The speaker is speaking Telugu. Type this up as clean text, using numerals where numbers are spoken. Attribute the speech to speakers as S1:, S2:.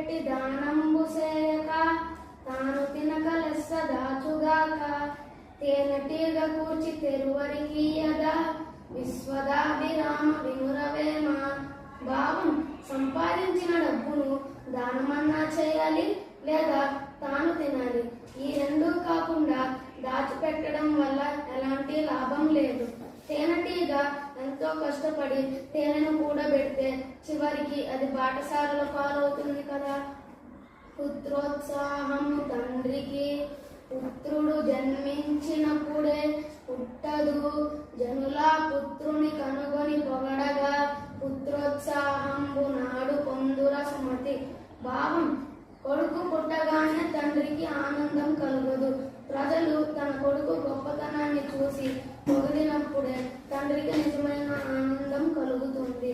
S1: పెట్టి దానంబు సేయక తాను తినక లెస్స దాచుగాక తేనెటీగ కూర్చి తెరువరికీయగా విశ్వదాభిరామ వినురవేమ. భావం: సంపాదించిన డబ్బును దానమన్నా చేయాలి లేదా తాను తినాలి. ఈ రెండూ కాకుండా దాచిపెట్టడం వల్ల ఎలాంటి లాభం లేదు. తేనెటీగ ఎంతో కష్టపడి తేనెను కూడబెడితే చివరికి అది బాటసారుల పాలవుతుంది కదా. పుత్రోత్సాహము తండ్రికి పుత్రుడు జన్మించినప్పుడే పుట్టదు. జనులా పుత్రుని కనుగొని పొగడగా పుత్రోత్సాహంబు నాడు పొందుర సుమతి. భావం: కొడుకు పుట్టగానే తండ్రికి ఆనందం కలుగదు. ప్రజలు తన కొడుకు గొప్పతనాన్ని చూసి పొగిడినప్పుడే తండ్రికి నిజమైన ఆనందం కలుగుతుంది.